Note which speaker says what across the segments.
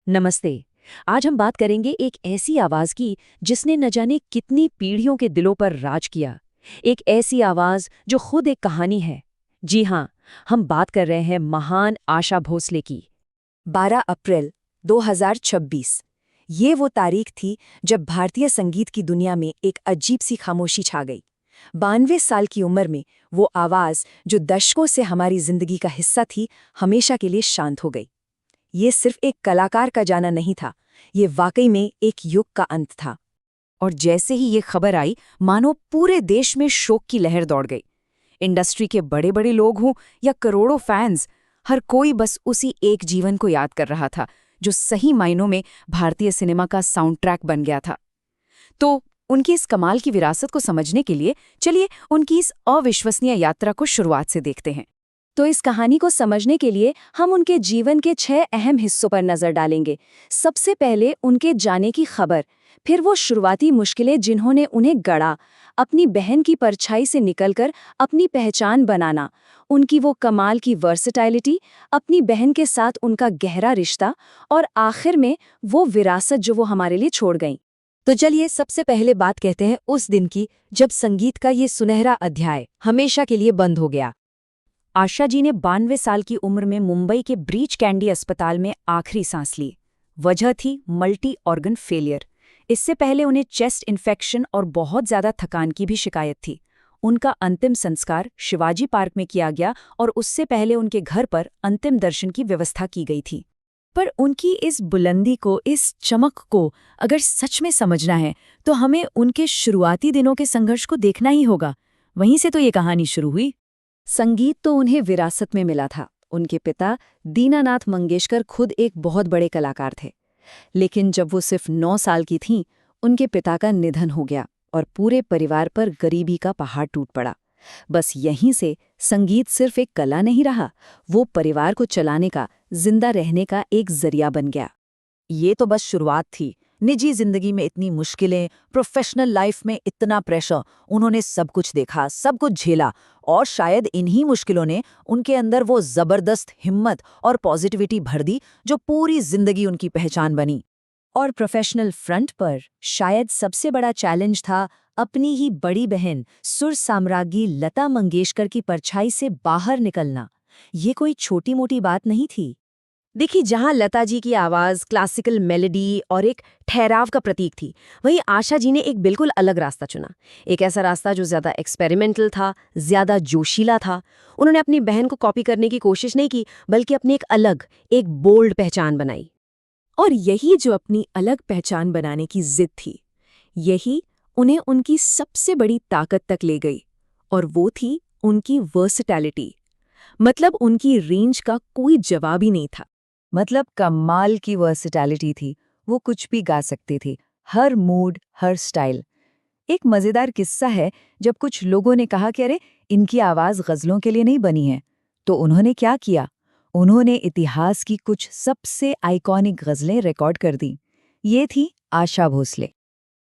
Speaker 1: नमस्ते। आज हम बात करेंगे एक ऐसी आवाज की जिसने न जाने कितनी पीढ़ियों के दिलों पर राज किया। एक ऐसी आवाज जो खुद एक कहानी है। जी हाँ, हम बात कर रहे हैं महान आशा भोसले की।
Speaker 2: 12 अप्रैल 2026 ये वो तारीख थी जब भारतीय संगीत की दुनिया में एक अजीब सी खामोशी छा गई। 92 साल की उम्र में वो आवाज जो दशकों से हमारी जिंदगी का हिस्सा थी, हमेशा के लिए शांत हो गई। ये सिर्फ एक कलाकार का जाना नहीं था, ये वाकई में एक युग का अंत था। और जैसे ही ये खबर आई, मानो पूरे देश में शोक की लहर दौड़ गई। इंडस्ट्री के बड़े बड़े लोग हों या करोड़ों फैंस, हर कोई बस उसी एक जीवन को याद कर रहा था जो सही मायनों में भारतीय सिनेमा का साउंड ट्रैक बन गया था। तो उनकी इस कमाल की विरासत को समझने के लिए चलिए उनकी इस अविश्वसनीय यात्रा को शुरुआत से देखते हैं।
Speaker 1: तो इस कहानी को समझने के लिए हम उनके जीवन के 6 अहम हिस्सों पर नजर डालेंगे। सबसे पहले उनके जाने की खबर, फिर वो शुरुआती मुश्किलें जिन्होंने उन्हें गढ़ा, अपनी बहन की परछाई से निकलकर अपनी पहचान बनाना, उनकी वो कमाल की वर्सेटाइलिटी, अपनी बहन के साथ उनका गहरा रिश्ता, और आखिर में वो विरासत जो वो हमारे लिए छोड़ गईं। तो चलिए सबसे पहले बात कहते हैं उस दिन की जब संगीत का ये सुनहरा अध्याय हमेशा के लिए बंद हो गया। आशा जी ने 92 साल की उम्र में मुंबई के ब्रीच कैंडी अस्पताल में आखिरी सांस ली। वजह थी मल्टी ऑर्गन फेलियर। इससे पहले उन्हें चेस्ट इन्फेक्शन और बहुत ज्यादा थकान की भी शिकायत थी। उनका अंतिम संस्कार शिवाजी पार्क में किया गया और उससे पहले उनके घर पर अंतिम दर्शन की व्यवस्था की गई थी। पर उनकी इस बुलंदी को, इस चमक को अगर सच में समझना है तो हमें उनके शुरुआती दिनों के संघर्ष को देखना ही होगा। वहीं से तो ये कहानी शुरू हुई। संगीत तो उन्हें विरासत में मिला था। उनके पिता दीनानाथ मंगेशकर खुद एक बहुत बड़े कलाकार थे। लेकिन जब वो सिर्फ 9 साल की थीं, उनके पिता का निधन हो गया और पूरे परिवार पर गरीबी का पहाड़ टूट पड़ा। बस यहीं से संगीत सिर्फ एक कला नहीं रहा, वो परिवार को चलाने का, जिंदा रहने का एक जरिया बन गया।
Speaker 2: ये तो बस शुरुआत थी। निजी जिंदगी में इतनी मुश्किलें, प्रोफेशनल लाइफ में इतना प्रेशर, उन्होंने सब कुछ देखा, सब कुछ झेला, और शायद इन्हीं मुश्किलों ने उनके अंदर वो जबरदस्त हिम्मत और पॉजिटिविटी भर दी जो पूरी जिंदगी उनकी पहचान बनी।
Speaker 1: और प्रोफेशनल फ्रंट पर शायद सबसे बड़ा चैलेंज था अपनी ही बड़ी बहन सुर साम्राज्ञी लता मंगेशकर की परछाई से बाहर निकलना। ये कोई छोटी मोटी बात नहीं थी। देखिए, जहां लता जी की आवाज क्लासिकल मेलोडी और एक ठहराव का प्रतीक थी, वहीं आशा जी ने एक बिल्कुल अलग रास्ता चुना। एक ऐसा रास्ता जो ज्यादा एक्सपेरिमेंटल था, ज्यादा जोशीला था। उन्होंने अपनी बहन को कॉपी करने की कोशिश नहीं की, बल्कि अपनी एक अलग, एक बोल्ड पहचान बनाई। और यही जो अपनी अलग पहचान बनाने की जिद थी, यही उन्हें उनकी सबसे बड़ी ताकत तक ले गई। और वो थी उनकी वर्सेटैलिटी। मतलब उनकी रेंज का कोई जवाब ही नहीं था।
Speaker 2: मतलब कमाल की वर्सेटैलिटी थी। वो कुछ भी गा सकती थी, हर मूड, हर स्टाइल। एक मजेदार किस्सा है, जब कुछ लोगों ने कहा कि अरे, इनकी आवाज गजलों के लिए नहीं बनी है, तो उन्होंने क्या किया? उन्होंने इतिहास की कुछ सबसे आइकॉनिक गजलें रिकॉर्ड कर दी। ये थी आशा भोसले।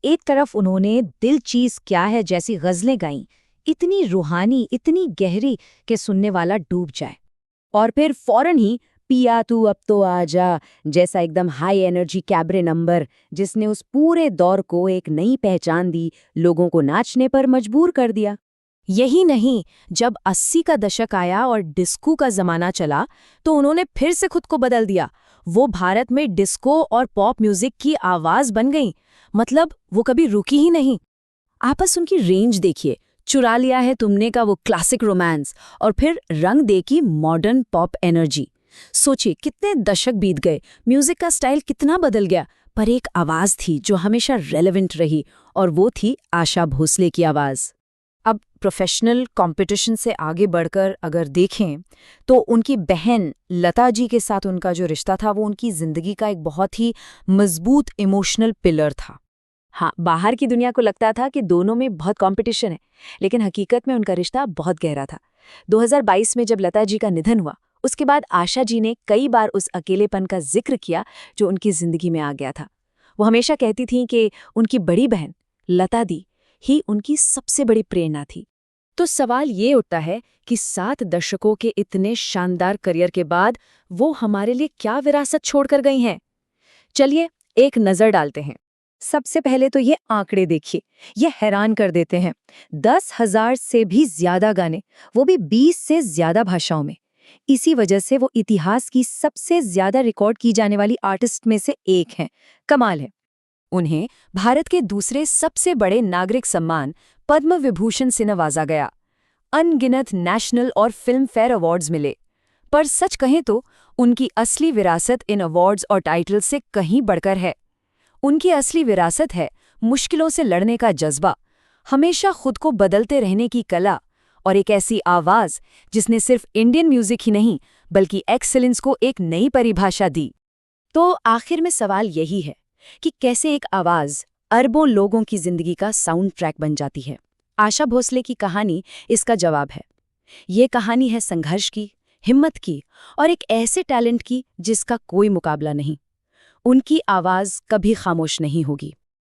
Speaker 2: एक तरफ उन्होंने दिल चीज क्या है जैसी गजलें गाईं, इतनी रूहानी, इतनी गहरी कि सुनने वाला डूब जाए। और फिर फौरन ही पिया तू अब तो आजा जैसा एकदम हाई एनर्जी कैबरे नंबर, जिसने उस पूरे दौर को एक नई पहचान दी, लोगों को नाचने पर मजबूर कर दिया। यही नहीं, जब 80 का दशक आया और डिस्को का जमाना चला, तो उन्होंने फिर से खुद को बदल दिया। वो भारत में डिस्को और पॉप म्यूजिक की आवाज बन गईं। मतलब वो कभी रुकी ही नहीं। आप बस उनकी रेंज देखिए। चुरा लिया है तुमने का वो क्लासिक रोमांस, और फिर रंग दे की मॉडर्न पॉप एनर्जी। सोचिए कितने दशक बीत गए, म्यूजिक का स्टाइल कितना बदल गया, पर एक आवाज थी जो हमेशा रेलेवेंट रही, और वो थी आशा भोसले की आवाज। अब प्रोफेशनल कंपटीशन से आगे बढ़कर अगर देखें, तो उनकी बहन लता जी के साथ उनका जो रिश्ता था, वो उनकी जिंदगी का एक बहुत ही मजबूत इमोशनल पिलर था। हाँ, बाहर की दुनिया को लगता था कि दोनों में बहुत कंपटीशन है, लेकिन हकीकत में उनका रिश्ता बहुत गहरा था। 2022 में जब लता जी का निधन हुआ, उसके बाद आशा जी ने कई बार उस अकेलेपन का जिक्र किया जो उनकी जिंदगी में आ गया था। वो हमेशा कहती थीं कि उनकी बड़ी बहन लता दी ही उनकी सबसे बड़ी प्रेरणा थी। तो सवाल ये उठता है कि 7 दशकों के इतने शानदार करियर के बाद वो हमारे लिए क्या विरासत छोड़कर गई हैं?
Speaker 1: चलिए एक नजर डालते हैं। सबसे पहले तो ये आंकड़े देखिए, ये हैरान कर देते हैं। 10,000 से भी ज्यादा गाने, वो भी 20 से ज्यादा भाषाओं में। इसी वजह से वो इतिहास की सबसे ज्यादा रिकॉर्ड की जाने वाली आर्टिस्ट में से एक हैं। कमाल है। उन्हें भारत के दूसरे सबसे बड़े नागरिक सम्मान पद्म विभूषण से नवाजा गया। अनगिनत नेशनल और फिल्म फेयर अवार्ड्स मिले। पर सच कहें तो उनकी असली विरासत इन अवार्ड्स और टाइटल से कहीं बढ़कर है। उनकी असली विरासत है मुश्किलों से लड़ने का जज्बा, हमेशा खुद को बदलते रहने की कला और एक ऐसी आवाज जिसने सिर्फ इंडियन म्यूजिक ही नहीं बल्कि एक्सेलेंस को एक नई परिभाषा दी। तो आखिर में सवाल यही है कि कैसे एक आवाज अरबों लोगों की जिंदगी का साउंड ट्रैक बन जाती है। आशा भोसले की कहानी इसका जवाब है। ये कहानी है संघर्ष की, हिम्मत की और एक ऐसे टैलेंट की जिसका कोई मुकाबला नहीं। उनकी आवाज कभी खामोश नहीं होगी।